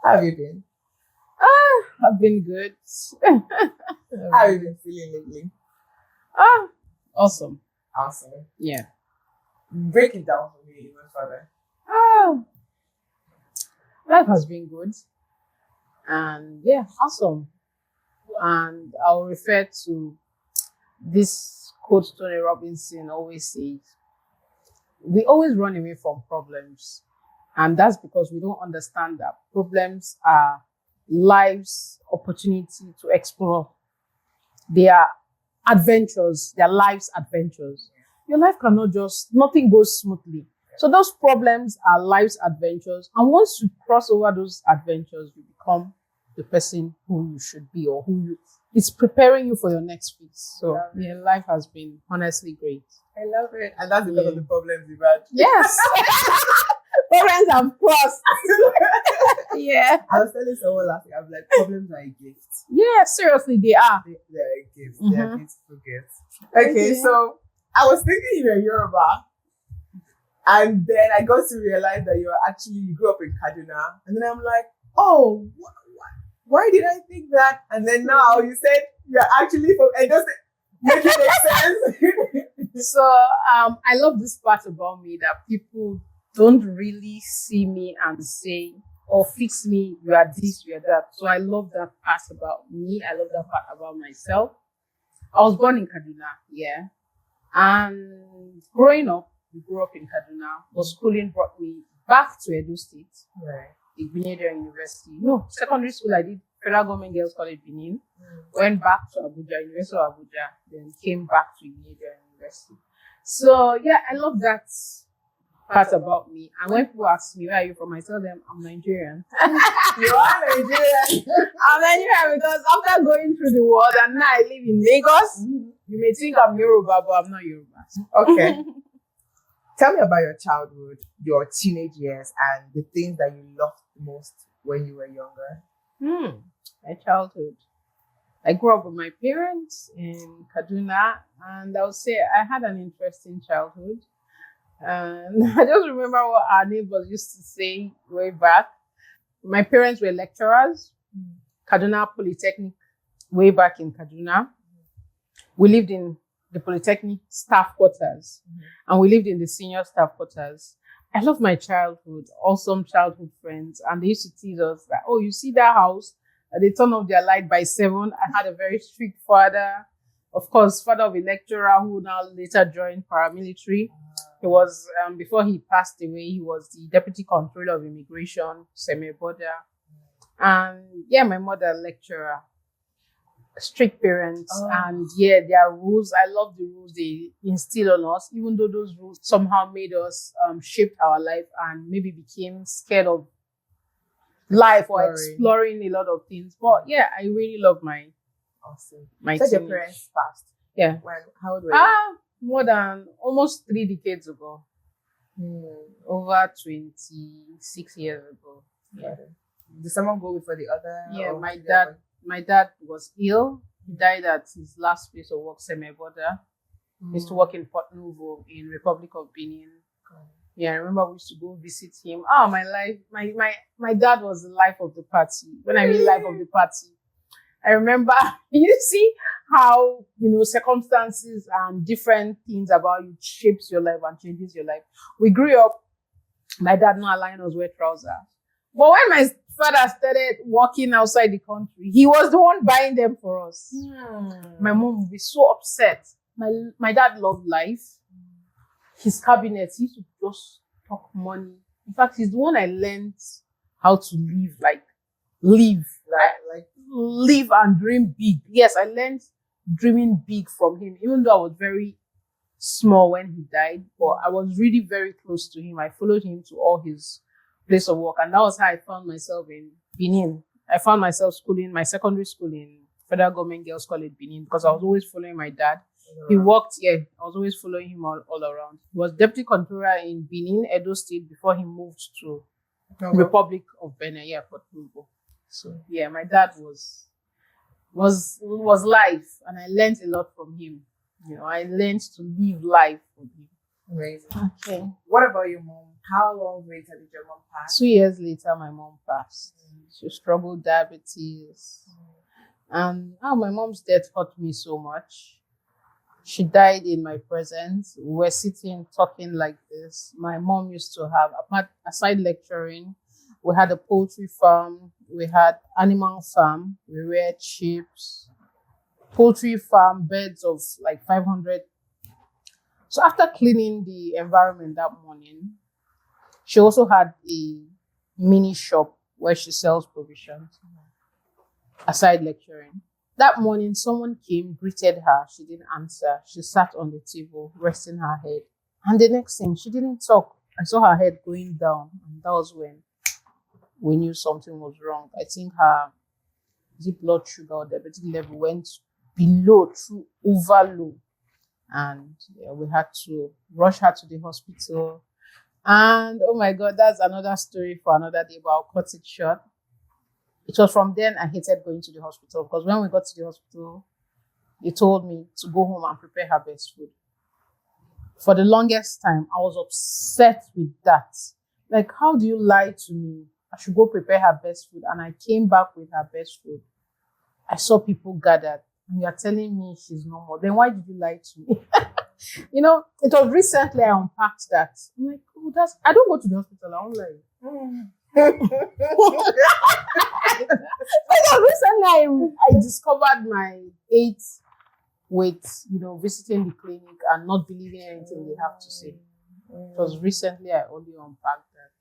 How have you been? I've been good. How have you been feeling lately? Awesome. Awesome. Yeah. Break it down for me even further. Life has been good. And yeah, awesome. And I'll refer to this quote Tony Robinson always says, we always run away from problems. And that's because we don't understand that problems are life's opportunity to explore. They are adventures, they are life's adventures. Your life cannot nothing goes smoothly. So those problems are life's adventures. And once you cross over those adventures, you become the person who you should be or it's preparing you for your next phase. So yeah, life has been honestly great. I love it. And that's because of the problems you've had. Yes. Problems have crossed. Yeah. I was telling someone last week, I was like, problems are a gift. Yeah, seriously, they are. They're a gift. They're a beautiful gift. Okay, so I was thinking you were Yoruba. And then I got to realize that you grew up in Kaduna. And then I'm like, oh, why did I think that? And then now you said you're actually from, it doesn't make it sense. So I love this part about me that people don't really see me and say or fix me, you are this, you are that. So I love that part about me. I love that part about myself. I was born in Kaduna, yeah. And growing up, we grew up in Kaduna, but schooling brought me back to Edo State. Right. Igbenedion University. No, secondary school I did Federal Government Girls College Benin. Went back to Abuja, University of Abuja, then came back to Igbenedion University. So yeah, I love that part about me. And when people ask me, where are you from? I tell them I'm Nigerian. You are Nigerian. I'm Nigerian because after going through the world and now I live in Lagos, you may think I'm Yoruba, but I'm not Yoruba. Okay. Tell me about your childhood, your teenage years, and the things that you loved the most when you were younger. My childhood. I grew up with my parents in Kaduna, and I would say I had an interesting childhood. And I just remember what our neighbors used to say way back. My parents were lecturers, Kaduna Polytechnic, way back in Kaduna. We lived in the Polytechnic staff quarters, and we lived in the senior staff quarters. I love my childhood, awesome childhood friends, and they used to tease us that, oh, you see that house? They turn off their light by 7. I had a very strict father, of course, father of a lecturer who now later joined paramilitary. He was, before he passed away, he was the deputy controller of immigration, semi-border. And yeah, my mother, lecturer. Strict parents, and yeah, there are rules. I love the rules they instill on us, even though those rules somehow made us shaped our life and maybe became scared of life or exploring a lot of things. But yeah, I really love my your parents passed. Yeah. How old were you? More than almost 3 decades ago. Over 26 years ago. Yeah. Did someone go before the other? Yeah, my dad was ill. He died at his last place of work, semi-border. He used to work in Port Novo in Republic of Benin. Yeah, I remember we used to go visit him. My life, my dad was the life of the party. When I mean life of the party, I remember, you see how, circumstances and different things about you shapes your life and changes your life. We grew up, my dad not allowing us wear trousers. But when my father started working outside the country, he was the one buying them for us. My mom would be so upset. My dad loved life. His cabinet, he used to just talk money. In fact, he's the one I learned how to live and dream big. Yes, I learned dreaming big from him, even though I was very small when he died, but I was really very close to him. I followed him to all his place of work, and that was how I found myself in Benin. I found myself schooling, my secondary school in Federal Government Girls College Benin, because I was always following my dad. He worked, I was always following him all around. He was deputy controller in Benin, Edo State, before he moved to Republic of Benin, Port Novo. So yeah, my dad was life, and I learned a lot from him. I learned to live life from him. Amazing. Okay. What about your mom? How long later did your mom pass? 2 years later, my mom passed. She struggled with diabetes. And my mom's death hurt me so much. She died in my presence. We were sitting talking like this. My mom used to have, aside lecturing, we had a poultry farm, we had animal farm, we reared sheep, poultry farm, beds of like 500. So after cleaning the environment that morning, she also had a mini shop where she sells provisions, aside lecturing. That morning, someone came, greeted her. She didn't answer. She sat on the table, resting her head. And the next thing, she didn't talk. I saw her head going down. And that was when we knew something was wrong. I think her blood sugar or diabetic level went below, over low. And we had to rush her to the hospital. And oh my God, that's another story for another day, but I'll cut it short. It was from then I hated going to the hospital, because when we got to the hospital, they told me to go home and prepare her best food. For the longest time, I was upset with that. Like, how do you lie to me? I should go prepare her best food. And I came back with her best food. I saw people gathered. And you are telling me she's normal. Then why did you lie to me? It was recently I unpacked that. I'm like, I don't go to the hospital. I don't lie. Recently I discovered my age with visiting the clinic and not believing anything they have to say. It was recently I only unpacked that.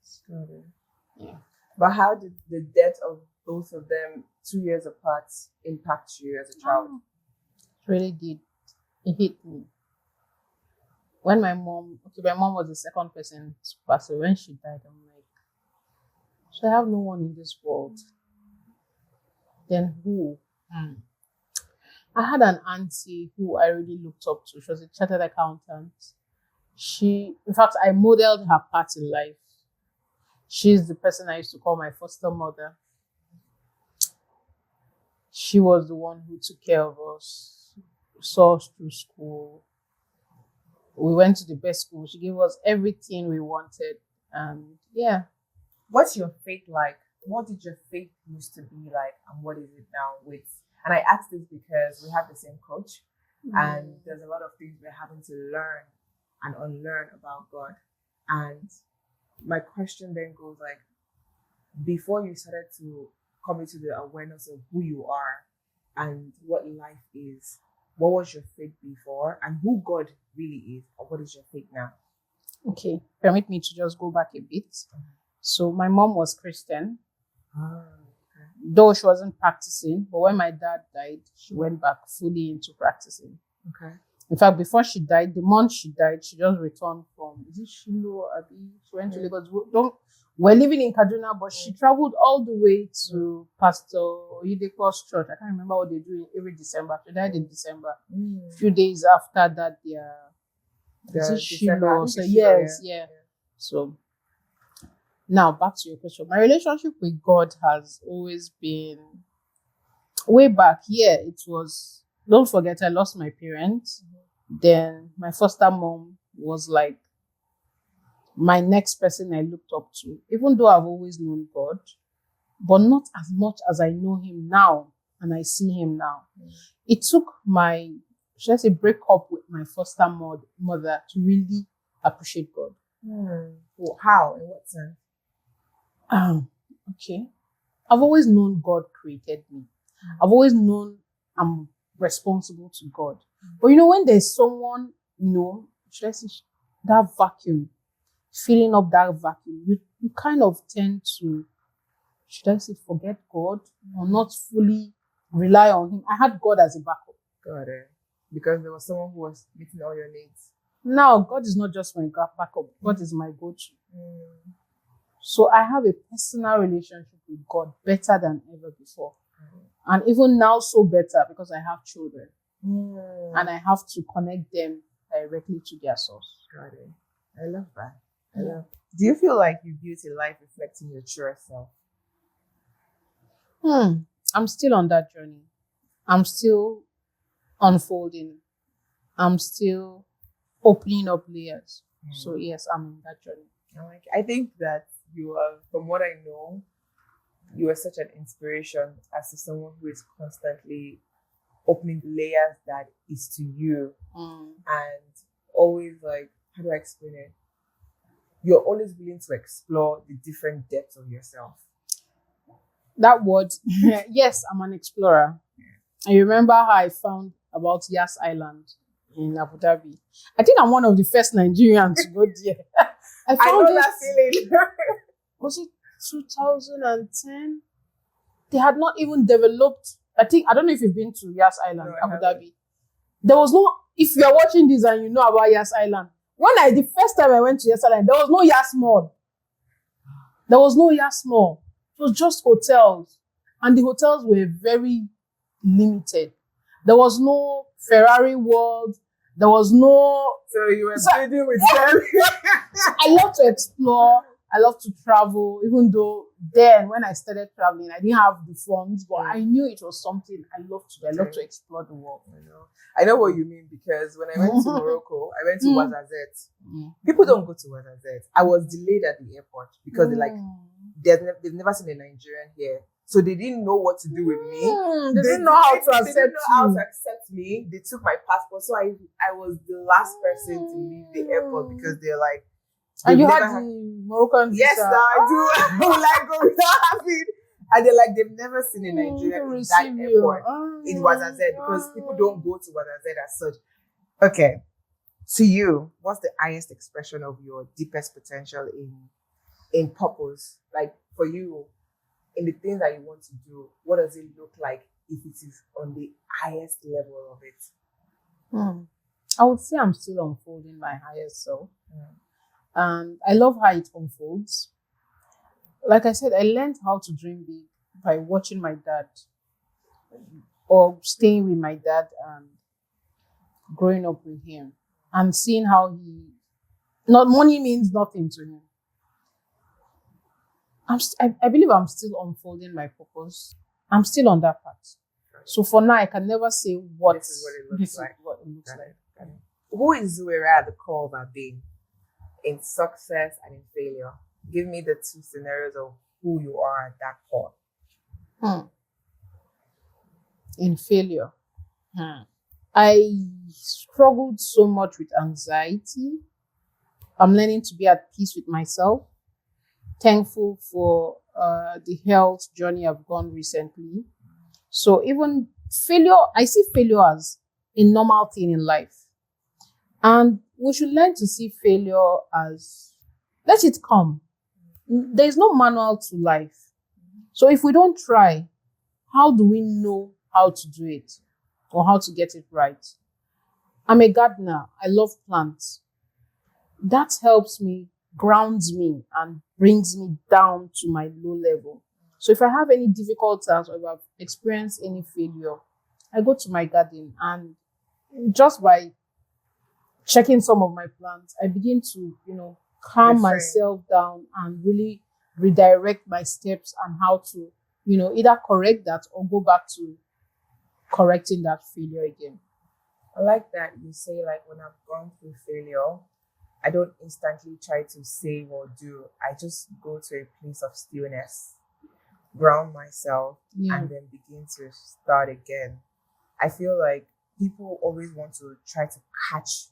Yeah. But how did the death of both of them 2 years apart impact you as a child? It really did. It hit me. When my mom was the second person to pass away. When she died, I'm like, so I have no one in this world. Then who? I had an auntie who I really looked up to. She was a chartered accountant. In fact, I modeled her path in life. She's the person I used to call my foster mother. She was the one who took care of us, saw us through school. We went to the best school. She gave us everything we wanted. And yeah. What's your faith like? What did your faith used to be like, and what is it now with? And I ask this because we have the same coach, and there's a lot of things we're having to learn and unlearn about God. And my question then goes like, before you started to come into the awareness of who you are and what life is, what was your faith before, and who God really is, or what is your faith now? Okay, permit me to just go back a bit. So my mom was Christian, though she wasn't practicing. But when my dad died, she went back fully into practicing. Okay. In fact, before she died, the month she died, she just returned from, is it Shiloh? She went to Lagos. We're living in Kaduna, but she traveled all the way to Pastor Oyedepo's church. I can't remember what they do every December. She died in December. A few days after that, is it Shiloh? So yes, yeah. So now back to your question. My relationship with God has always been way back. Yeah, it was. Don't forget, I lost my parents. Then my foster mom was like my next person I looked up to, even though I've always known God, but not as much as I know him now and I see him now. It took break up with my foster mother to really appreciate God. Well, how? In what sense? Okay. I've always known God created me. I've always known I'm responsible to God. But when there's someone, should I say that vacuum, filling up that vacuum, you kind of tend to, should I say, forget God or not fully rely on him. I had God as a backup. Got it. Because there was someone who was meeting all your needs. Now, God is not just my backup. God is my go-to. So I have a personal relationship with God better than ever before. And even now, so better because I have children. And I have to connect them directly to their source. Got it. I love that. Do you feel like you built a life reflecting your truer self? I'm still on that journey. I'm still unfolding. I'm still opening up layers. So yes, I'm in that journey. I think that you are, from what I know, you are such an inspiration as to someone who is constantly opening the layers that is to you, and always, like, how do I explain it? You're always willing to explore the different depths of yourself. That word, yes, I'm an explorer. I remember how I found about Yas Island in Abu Dhabi. I think I'm one of the first Nigerians to go there. I know that feeling. Was it 2010? They had not even developed. I don't know if you've been to Yas Island, Abu Dhabi. There was no. If you are watching this and you know about Yas Island, the first time I went to Yas Island, there was no Yas Mall. There was no Yas Mall. It was just hotels, and the hotels were very limited. There was no Ferrari World. There was no. So you were building with them. I love to explore. I love to travel, even though then when I started traveling, I didn't have the funds, but I knew it was something I love to do. I love to explore the world. I know what you mean, because when I went to Morocco, I went to Ouarzazate. People don't go to Ouarzazate. I was delayed at the airport because they've never seen a Nigerian here. So they didn't know what to do with me. They didn't know how to accept me. They took my passport. So I was the last person to leave the airport, because they're like, and you had the Moroccan visa. Yes, I do. I would like go without having. And they're like, they've never seen a Nigerian in that airport. It was Ouarzazate, because people don't go to Ouarzazate as such. Okay. To you, what's the highest expression of your deepest potential in purpose? Like, for you, in the things that you want to do, what does it look like if it is on the highest level of it? I would say I'm still unfolding my highest self. And I love how it unfolds. Like I said, I learned how to dream big by watching my dad, or staying with my dad and growing up with him, and seeing how money means nothing to him. I believe I'm still unfolding my purpose. I'm still on that path. So for now, I can never say this is what it looks like. Who is Zuwaira at the core of our being? In success and in failure? Give me the two scenarios of who you are at that core. In failure, I struggled so much with anxiety. I'm learning to be at peace with myself. Thankful for the health journey I've gone recently. So even failure, I see failure as a normal thing in life. And we should learn to see failure as, let it come. There's no manual to life. So if we don't try, how do we know how to do it or how to get it right? I'm a gardener. I love plants. That helps me, grounds me, and brings me down to my low level. So if I have any difficult times, or if I've experienced any failure, I go to my garden, and just by checking some of my plants, I begin to, calm myself down and really redirect my steps on how to, either correct that or go back to correcting that failure again. I like that you say, like, when I've gone through failure, I don't instantly try to save or do. I just go to a place of stillness, ground myself, and then begin to start again. I feel like people always want to try to catch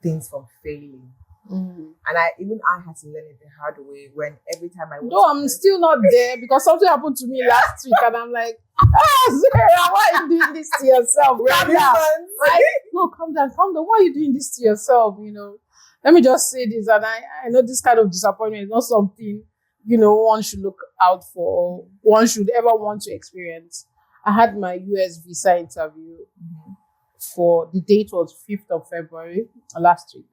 things from failing. And I had to learn it the hard way, when every time I no, I'm still not there, because something happened to me last week, and I'm like, Zuwaira, why are you doing this to yourself? Calm down. Right? No, calm down. Why are you doing this to yourself? Let me just say this, and I know this kind of disappointment is not something one should look out for, or one should ever want to experience. I had my US visa interview for the date was 5th of February last week.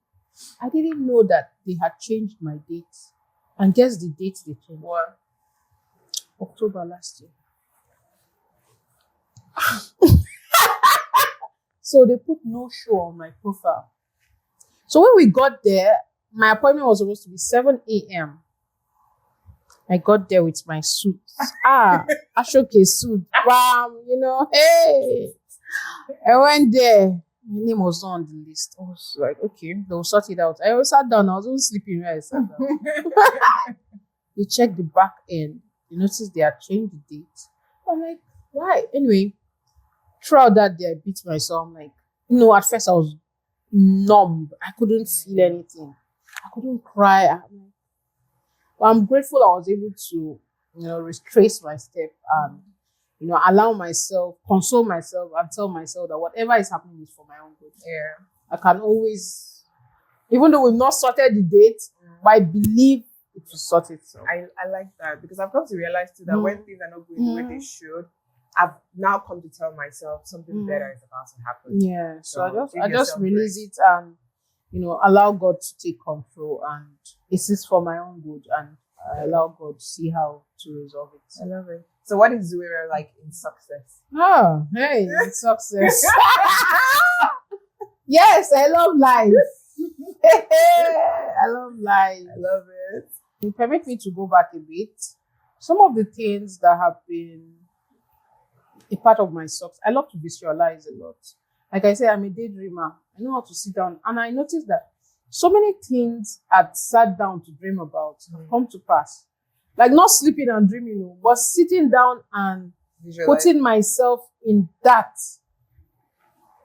I didn't know that they had changed my date. And guess the date they changed? What? October last year. So they put no show on my profile. So when we got there, my appointment was supposed to be 7 a.m. I got there with my suit. Ashoke suit. Bam, hey. I went there. my name was not on the list. I was like, okay, they'll sort it out. I always sat down. I was even sleeping when I sat down. They checked the back end. They noticed they had changed the date. I'm like, why? Anyway, throughout that day, I beat myself. I'm like, at first I was numb. I couldn't feel anything. I couldn't cry. But I'm grateful I was able to, retrace my step and, allow myself, console myself and tell myself that whatever is happening is for my own good. Yeah. I can always, even though we've not sorted the date, but I believe it will sort itself. I like that because I've come to realize too that when things are not going the way they should, I've now come to tell myself something better is about to happen. Yeah. So I just release it and, allow God to take control, and it is for my own good, and I allow God to see how to resolve it. I love it. So what is Zuwaira like in success? Oh, hey, in success. Yes, I love life. I love life. I love it. It permits me to go back a bit. Some of the things that have been a part of my success, I love to visualize a lot. Like I say, I'm a daydreamer. I know how to sit down. And I noticed that so many things I'd sat down to dream about have come to pass. Like not sleeping and dreaming, but sitting down and putting myself in that.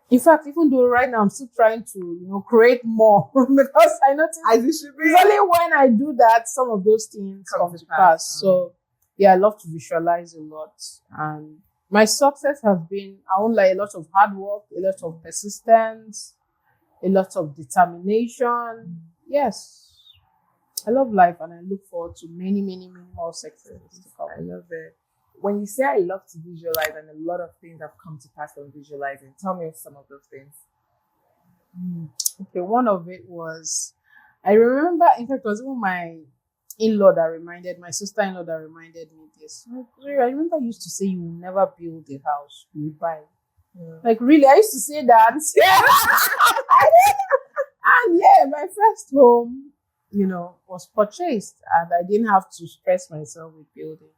In fact, even though right now I'm still trying to, create more because I notice it's only when I do that, some of those things come to pass. So yeah, I love to visualize a lot. And my success has been, I won't lie, a lot of hard work, a lot of persistence, a lot of determination. Yes, I love life and I look forward to many, many, many more successes to come. I love it. When you say I love to visualize and a lot of things have come to pass from visualizing, tell me some of those things. Okay, one of it was, I remember, in fact, it was even my my sister-in-law that reminded me this. I remember I used to say, you will never build a house, you will buy. Like, really, I used to say that. And yeah, my first home, was purchased and I didn't have to stress myself with building.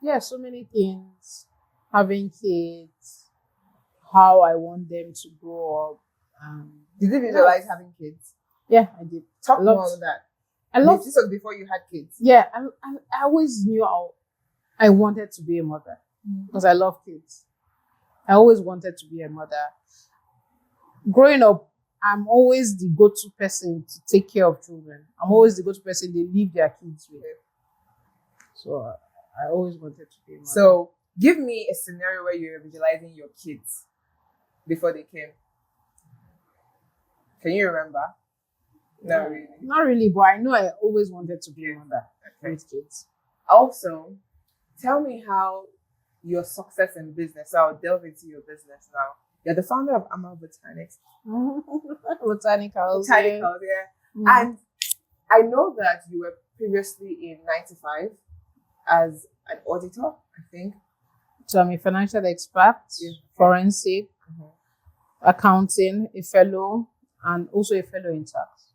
Yeah, so many things, having kids, how I want them to grow up. Did you visualize having kids? Yeah, I did. Talk more on that. This was before you had kids. Yeah, I always knew I wanted to be a mother because I love kids. I always wanted to be a mother. Growing up, I'm always the go-to person to take care of children. I'm always the go-to person they leave their kids with. So I always wanted to be a mother. So give me a scenario where you're visualizing your kids before they came. Can you remember? Not really. Not really, but I know I always wanted to be a mother with kids. Also, tell me how your success in business. So I'll delve into your business now. You're the founder of Ama Botanics. Botanicals, yeah. And I know that you were previously in 9to5 as an auditor, I think. So I'm a financial expert, forensic, accounting, a fellow, and also a fellow in tax.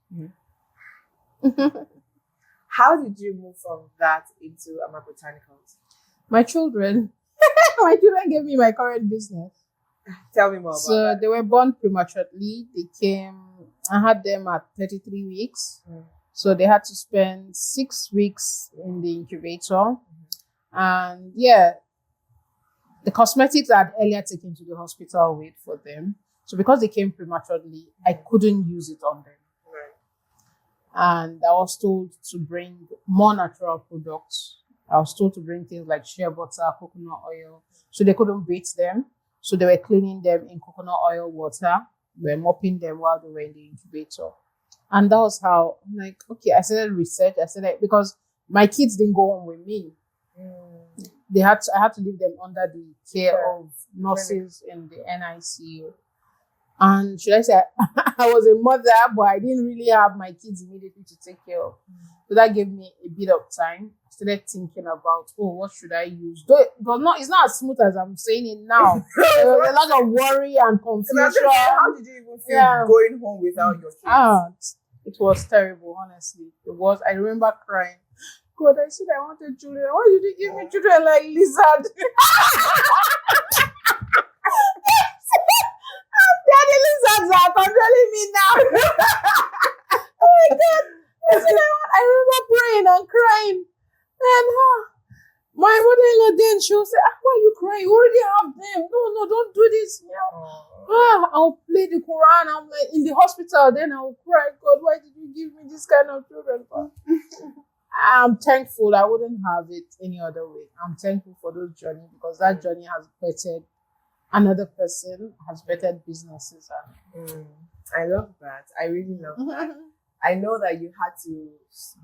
How did you move from that into Ama Botanicals? My children gave me my current business. Tell me more about that. So they were born prematurely. I had them at 33 weeks. So they had to spend 6 weeks in the incubator. And yeah, the cosmetics I had earlier taken to the hospital with for them. So because they came prematurely, I couldn't use it on them. And I was told to bring more natural products. I was told to bring things like shea butter, coconut oil. So they couldn't bathe them. So they were cleaning them in coconut oil water. We were mopping them while they were in the incubator. And that was how, I'm like, okay, I started research. Because my kids didn't go home with me. I had to leave them under the care of nurses in the NICU. And should I say, I was a mother, but I didn't really have my kids immediately to take care of. So that gave me a bit of time. I started thinking about, what should I use? Though it's not as smooth as I'm saying it now. There was a lot of worry and confusion. How did you even feel going home without your kids? It was terrible, honestly. It was. I remember crying. God, I said I wanted children. Why did you give me children like lizard? They're the lizards are controlling me now. Oh my God. I remember praying and crying. And my mother-in-law then she will say, why are you crying? You already have them. No, don't do this. I'll play the Quran. I'm like in the hospital. Then I'll cry. God, why did you give me this kind of children? I'm thankful. I wouldn't have it any other way. I'm thankful for those journey because that journey has bettered another person, has bettered businesses. I love that. I really love that. I know that you had to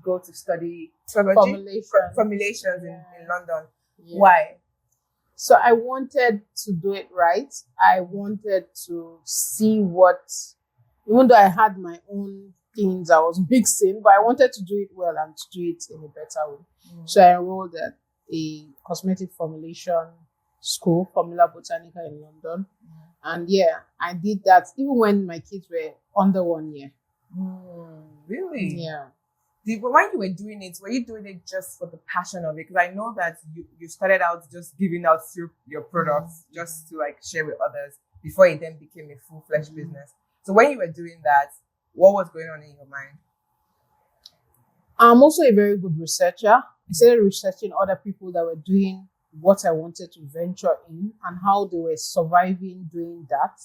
go to study formulations in London. Yeah. Why? So I wanted to do it right. I wanted to see what, even though I had my own things I was mixing, but I wanted to do it well and to do it in a better way. So I enrolled at a cosmetic formulation school, Formula Botanica in London. And I did that even when my kids were under 1 year. Really? Yeah. But when you were doing it, were you doing it just for the passion of it? Because I know that you started out just giving out your products just to like share with others before it then became a full-fledged business. So when you were doing that, what was going on in your mind? I'm also a very good researcher. I started researching other people that were doing what I wanted to venture in and how they were surviving doing that.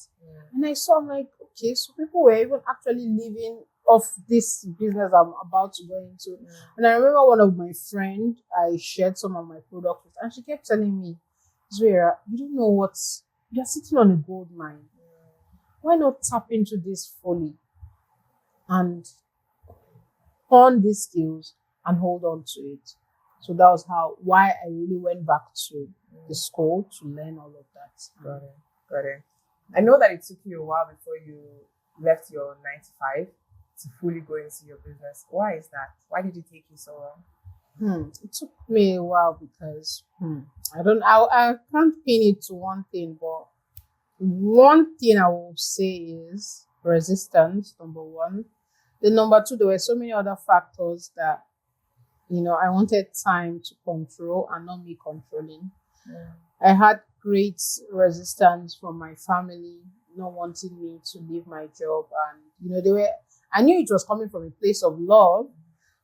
And I saw, I'm like, okay, so people were even actually living off this business I'm about to go into. And I remember one of my friends, I shared some of my products with, and she kept telling me, Zuwaira, you don't know you're sitting on a gold mine. Why not tap into this fully and hone these skills and hold on to it? So that was why I really went back to the school to learn all of that. Got it. I know that it took you a while before you left your 9 to 5 to fully go into your business. Why is that? Why did it take you so long? It took me a while because I can't pin it to one thing, but one thing I will say is resistance, number one. Then number two, there were so many other factors that I wanted time to control and not me controlling. I had great resistance from my family, not wanting me to leave my job. And, I knew it was coming from a place of love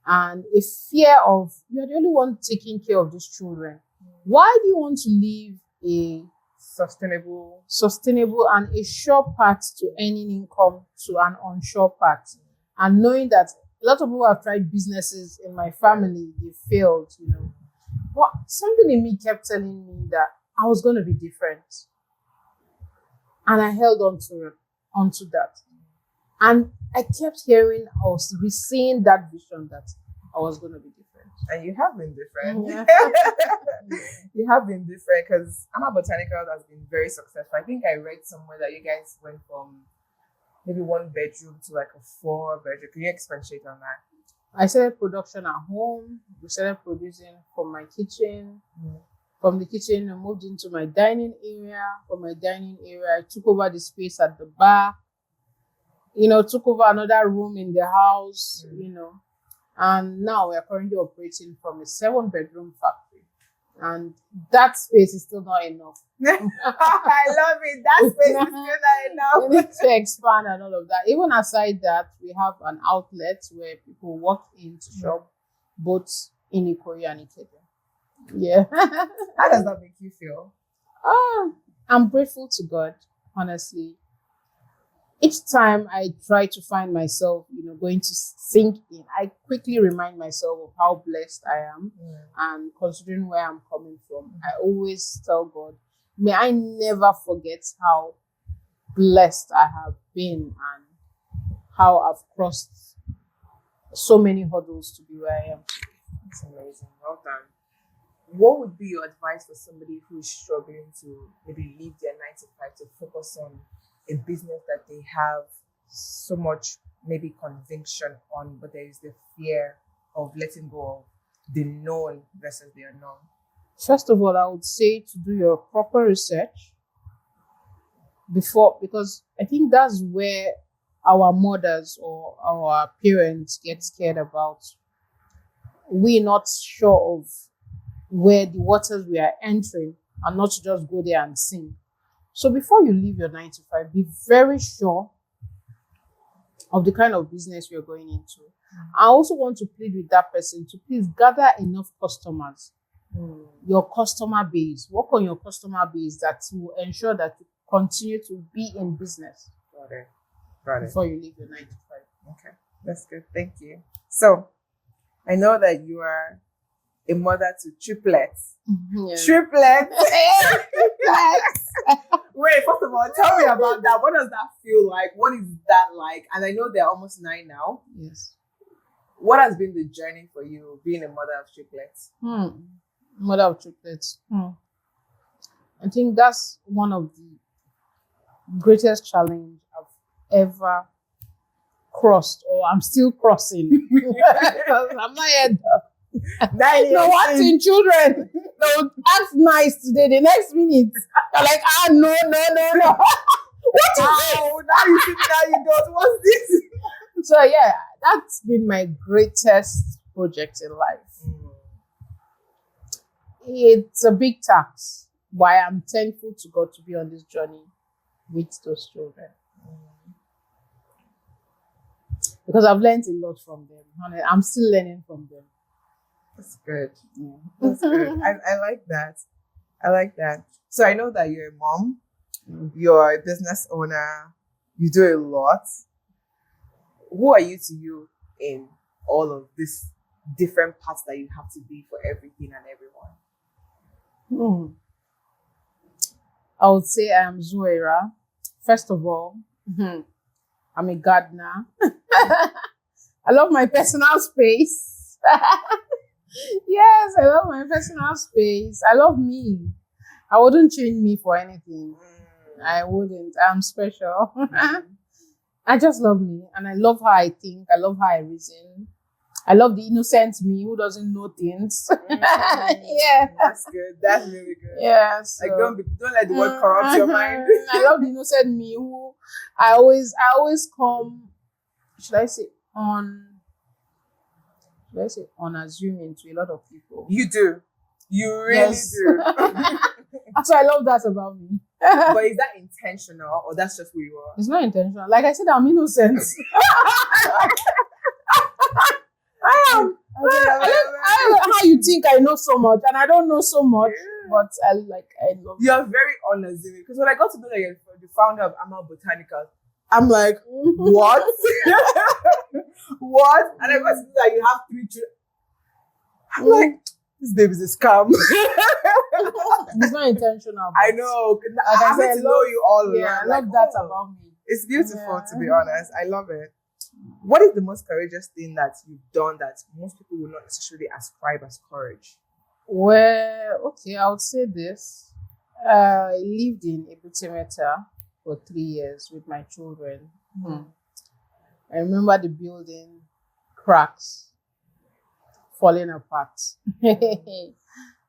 and a fear of, you're the only one taking care of these children. Why do you want to leave a sustainable and a sure path to earning income to an unsure path? And knowing that a lot of people have tried businesses in my family, they failed, But something in me kept telling me that I was going to be different. And I held onto that. And I kept hearing, I was seeing that vision that I was going to be different. And you have been different. You have been different because Amma Botanicals has been very successful. I think I read somewhere that you guys went from maybe 1 bedroom to like a 4 bedroom. Can you expatiate on that? I started production at home. We started producing from my kitchen. From the kitchen, I moved into my dining area. From my dining area, I took over the space at the bar. Took over another room in the house, And now we are currently operating from a 7-bedroom factory. And that space is still not enough. I love it. That space is still not enough. We need to expand and all of that. Even aside that, we have an outlet where people walk in to shop, both in Ikoyi and Ikeja. Yeah. How does that make you feel? I'm grateful to God, honestly. Each time I try to find myself, going to sink in, I quickly remind myself of how blessed I am and considering where I'm coming from. I always tell God, may I never forget how blessed I have been and how I've crossed so many hurdles to be where I am. That's amazing. Well done. What would be your advice for somebody who is struggling to maybe leave their 9 to 5 to focus on a business that they have so much maybe conviction on, but there is the fear of letting go of the known versus the unknown? First of all, I would say to do your proper research before, because I think that's where our mothers or our parents get scared about. We're not sure of where the waters we are entering and not to just go there and sink. So before you leave your 9 to 5, be very sure of the kind of business we're going into. I also want to plead with that person to please gather enough customers. Your customer base. Work on your customer base that will ensure that you continue to be in business. Got it. Before you leave your 9 to 5. Okay, that's good. Thank you. So, I know that you are a mother to triplets. Yeah. Triplets. Wait, first of all, tell me about that. What does that feel like? What is that like? And I know they're almost 9 now. Yes. What has been the journey for you being a mother of triplets? Mother of triplets. I think that's one of the greatest challenge I've ever crossed, or I'm still crossing. I'm not yet done. No, what's in children? No, that's nice today. The next minute, you're like, no. What is this? Now you see, now you don't. What's this? So yeah, that's been my greatest project in life. It's a big task, but I am thankful to God to be on this journey with those children. Because I've learned a lot from them. I'm still learning from them. That's good. Yeah. That's good. I like that. I like that. So I know that you're a mom, you're a business owner, you do a lot. Who are you to you in all of these different parts that you have to be for everything and everyone? I would say I am Zuwaira. First of all, I'm a gardener. I love my personal space. Yes, I love my personal space. I love me. I wouldn't change me for anything. I wouldn't. I'm special. I just love me, and I love how I think. I love how I reason. I love the innocent me who doesn't know things. Yeah, that's good. That's really good. Yeah, so, like don't let the word corrupt your mind. I love the innocent me who I always come. Should I say unassuming to a lot of people? You do. You really do. So I love that about me. But is that intentional or that's just who you are? It's not intentional. Like I said, I'm innocent. I am. I like how you think I know so much, and I don't know so much. But I love. You're very unassuming. Because when I got to know that you're the founder of Amal Botanicals, I'm like, what? What? And I got to know that you have 3 children. I'm like, this baby is a scam. It's not intentional. I know. I get to know you all. Yeah, I love that about me. It's beautiful, to be honest. I love it. What is the most courageous thing that you've done that most people will not necessarily ascribe as courage? Well, okay, I would say this. I lived in Ebutimeta for 3 years with my children. I remember the building cracks falling apart.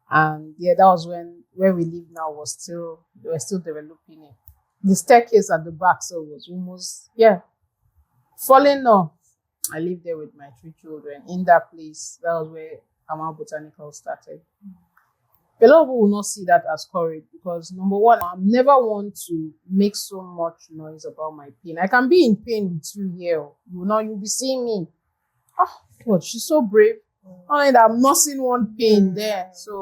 And yeah, that was when where we live now they were still developing it. The staircase at the back so was almost falling off. I lived there with my 3 children in that place. That was where Amal Botanical started. A lot of people will not see that as courage because number one, I never want to make so much noise about my pain. I can be in pain with you here. You'll be seeing me. Oh God, she's so brave. Only that I'm nursing one pain there. So